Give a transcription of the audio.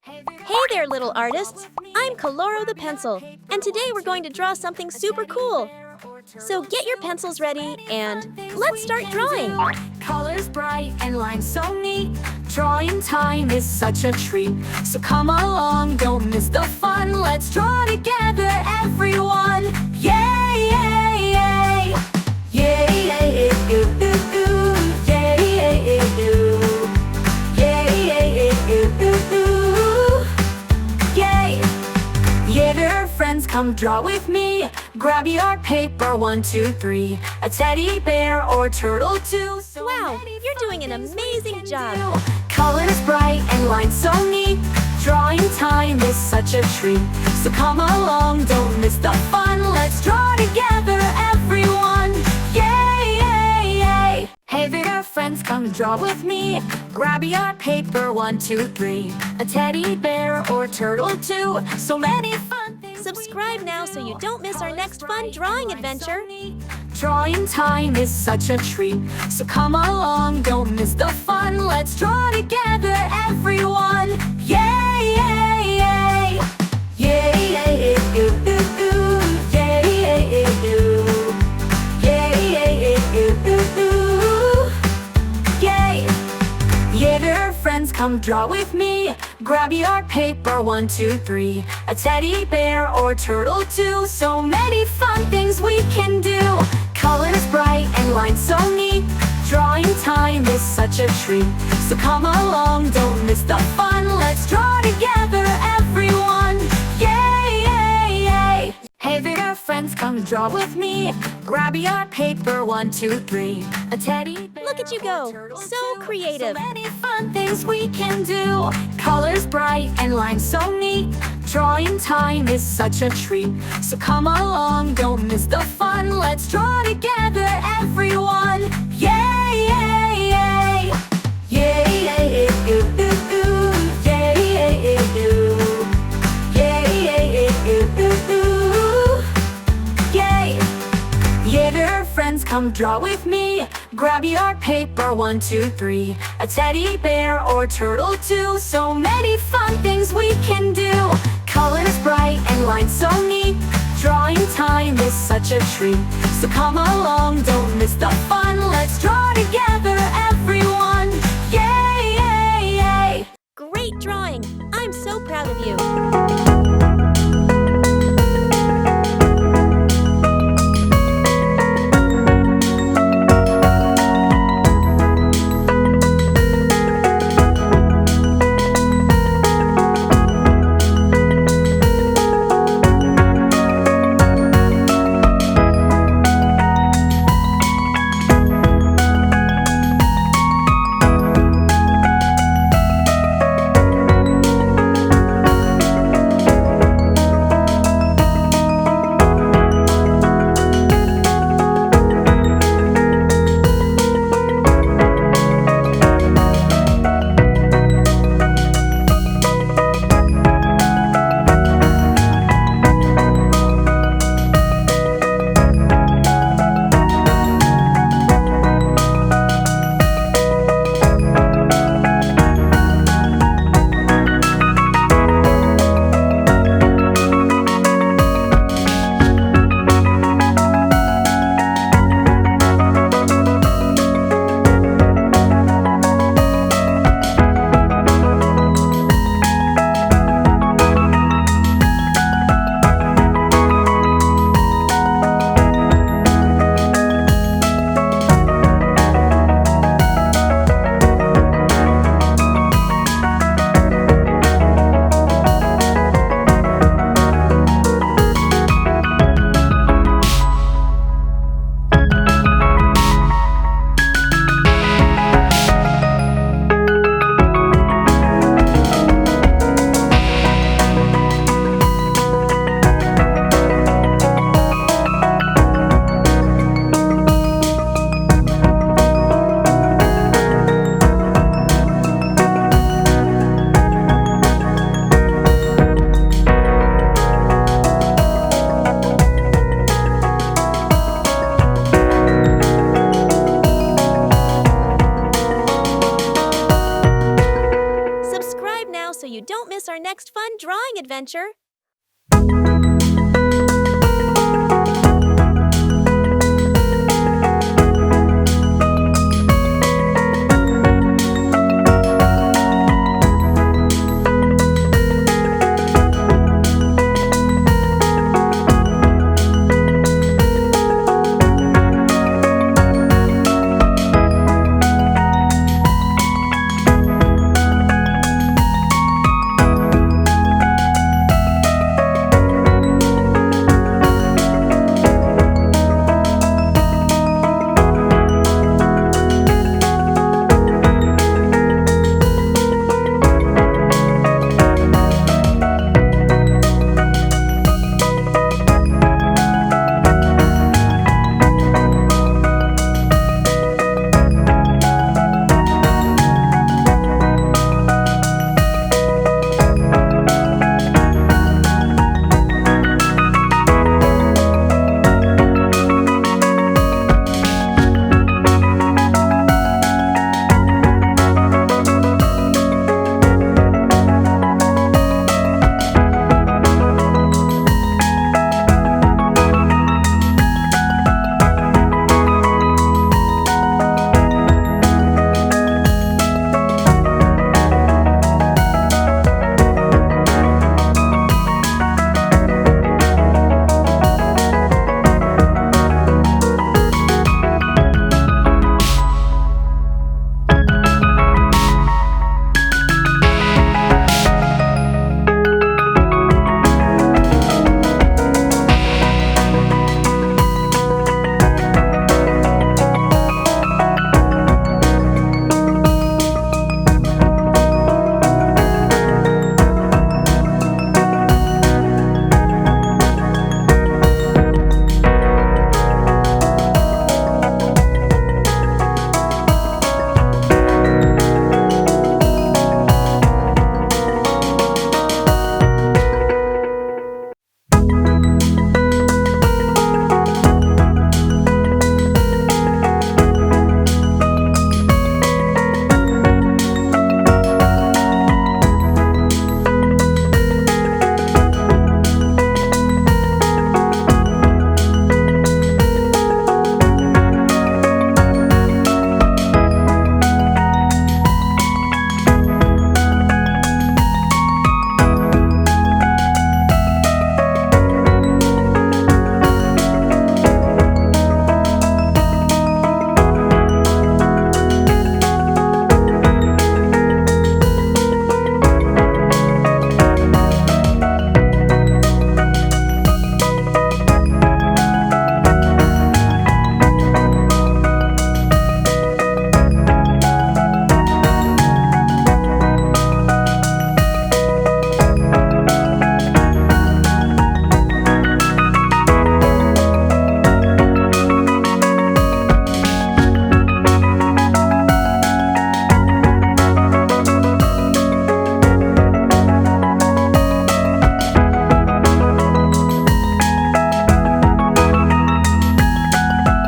Hey there, little artists! I'm Coloro the Pencil, and today we're going to draw something super cool. So get your pencils ready and let's start drawing! Colors bright and lines so neat. Drawing time is such a treat. So come along, don't miss the fun. Let's draw together, everyone! Yay, yay, yay! Yay, yay, ooh, ooh, ooh. Yay, yay, ooh. Yay, yay, ooh, ooh, ooh. Yay! Yeah, there, friends, come draw with me. Grab your paper, 1, 2, 3. A teddy bear or turtle too. So Wow, you're doing an amazing job! Colors bright and lines so neat. Drawing time is such a treat. So come along, don't miss the fun. Let's draw together, everyone. Yay, yay, yay! Hey there, friends, come draw with me. Grab your paper, 1, 2, 3. A teddy bear or turtle too. So many fun things. Subscribe now so you don't miss our next fun drawing adventure. Drawing time is such a treat. So come along, don't miss the fun. Let's draw together, everyone. Yay, yay, yay! Yay, yay, ooh, ooh, ooh. Yay, yay, ooh. Yay, yay, ooh, ooh, ooh. Yay! Yeah, there, friends, come draw with me. Grab your paper, 1, 2, 3. A teddy bear or turtle too. So many fun things we can do. Colors bright and lines so neat. Drawing time is such a treat. So come along, don't miss the fun. Let's draw together, everyone. Yay, yay, yay! Hey there, friends, come draw with me. Grab your paper, 1, 2, 3. A teddy bear. Look at you go! So creative! So many fun things we can do. Colors bright and lines so neat. Drawing time is such a treat. So come along, don't miss the fun. Let's draw together, everyone. Yay, yay, yay! Yay, yay, ooh, ooh, ooh. Yay, yay, ooh. Yay, yay, ooh, ooh, ooh. Yay! Yeah, there, friends, come draw with me. Grab your paper, 1, 2, 3. A teddy bear or turtle too. So many fun things we can do. Colors bright and lines so neat. Drawing time is such a treat. So come along, don't miss the fun. Let's draw together, everyone. Yay, yay, yay! Great drawing! I'm so proud of you! our next fun drawing adventure.